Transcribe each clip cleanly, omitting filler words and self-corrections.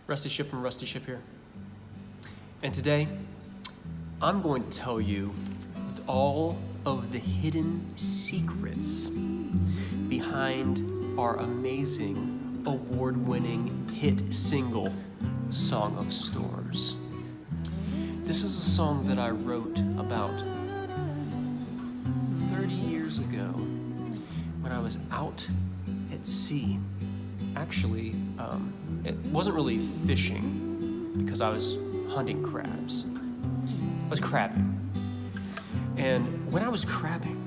Rusty Shipp from Rusty Shipp here. And today, I'm going to tell you all of the hidden secrets behind our amazing, award-winning hit single, Song of Storms. This is a song that I wrote about 30 years ago when I was out at sea. Actually, it wasn't really fishing because I was hunting crabs. I was crabbing. And when I was crabbing,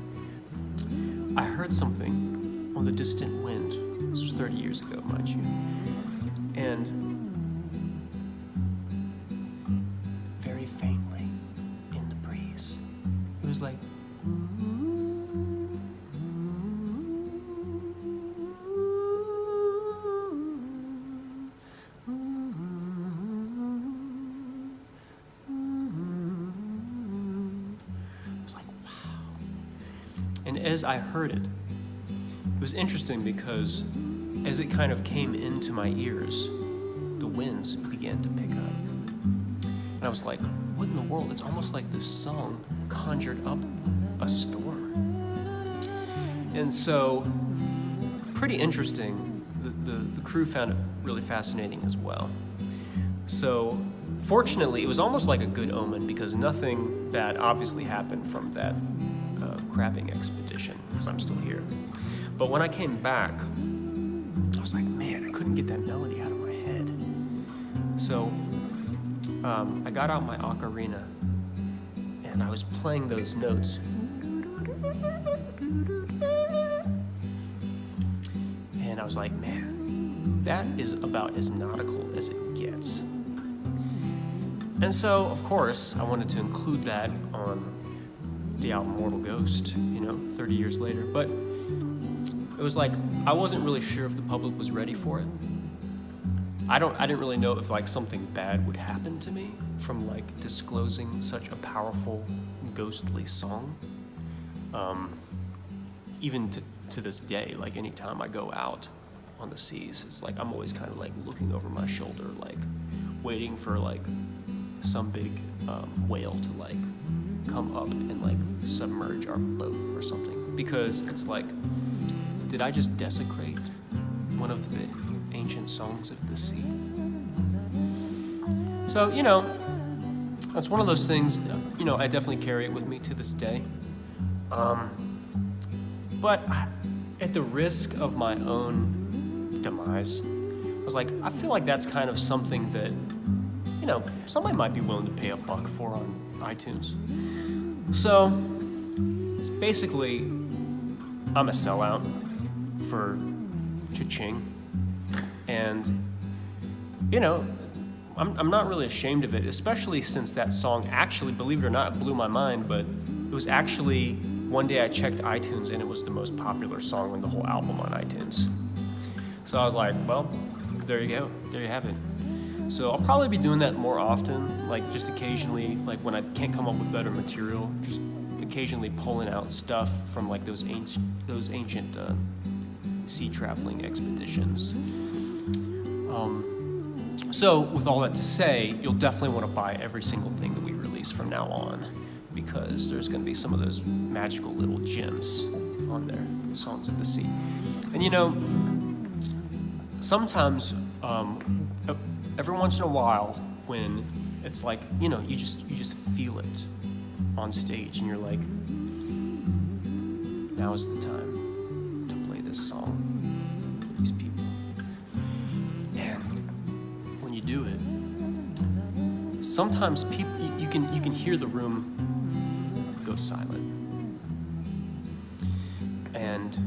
I heard something on the distant wind. This was 30 years ago, mind you. And very faintly in the breeze, it was like, and as I heard it, it was interesting because as it kind of came into my ears, the winds began to pick up. And I was like, what in the world? It's almost like this song conjured up a storm. And so, pretty interesting. The crew found it really fascinating as well. So, fortunately, it was almost like a good omen because nothing bad obviously happened from that crabbing expedition, because I'm still here. But when I came back, I was like, man, I couldn't get that melody out of my head. So I got out my ocarina and I was playing those notes. And I was like, man, that is about as nautical as it gets. And so, of course, I wanted to include that on the album Mortal Ghost, 30 years later. But it was like, I wasn't really sure if the public was ready for it. I didn't really know if something bad would happen to me from disclosing such a powerful, ghostly song. Even to this day, anytime I go out on the seas, it's I'm always kind of looking over my shoulder, waiting for some big whale to come up and submerge our boat or something, because it's did I just desecrate one of the ancient songs of the sea? So that's one of those things, I definitely carry it with me to this day. But at the risk of my own demise, I was like, I feel like that's kind of something that somebody might be willing to pay $1 for on iTunes. So, basically, I'm a sellout for cha-ching. And, I'm not really ashamed of it, especially since that song actually, believe it or not, blew my mind, but it was actually, one day I checked iTunes and it was the most popular song on the whole album on iTunes. So I was like, well, there you go, there you have it. So I'll probably be doing that more often, just occasionally, when I can't come up with better material, just occasionally pulling out stuff from those ancient sea traveling expeditions. So with all that to say, you'll definitely want to buy every single thing that we release from now on, because there's going to be some of those magical little gems on there, Songs of the Sea. And sometimes, every once in a while, when it's you just feel it on stage, and you're like, now is the time to play this song for these people. And when you do it, sometimes people you can hear the room go silent, and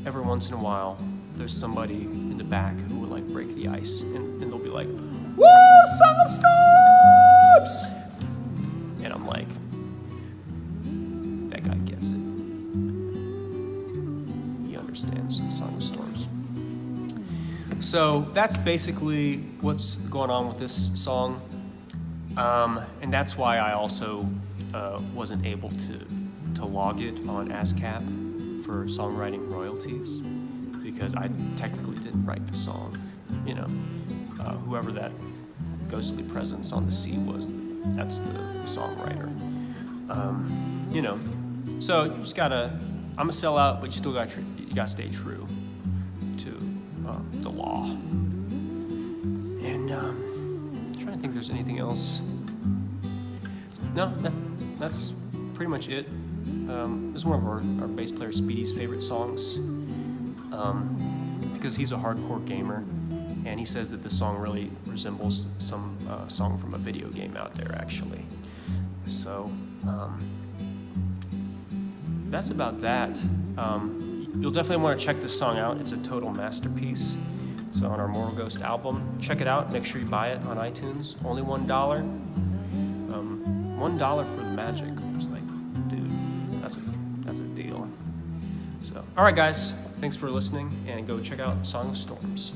every once in a while, there's somebody in the back who will break the ice, and they'll be like, "Woo, Song of Storms!" And I'm like, that guy gets it. He understands Song of Storms. So that's basically what's going on with this song, and that's why I also wasn't able to log it on ASCAP for songwriting royalties, because I technically didn't write the song, whoever that ghostly presence on the sea was, that's the songwriter. You know, so you just gotta, I'm a sellout, but you still gotta stay true to the law. And I'm trying to think if there's anything else. No, that's pretty much it. This is one of our bass player Speedy's favorite songs, because he's a hardcore gamer, and he says that this song really resembles some song from a video game out there, actually. So that's about that. You'll definitely want to check this song out. It's a total masterpiece. It's on our Mortal Ghost album. Check it out. Make sure you buy it on iTunes. Only $1. $1 for the magic. It's like, dude, that's a deal. So, all right, guys. Thanks for listening, and go check out Song of Storms.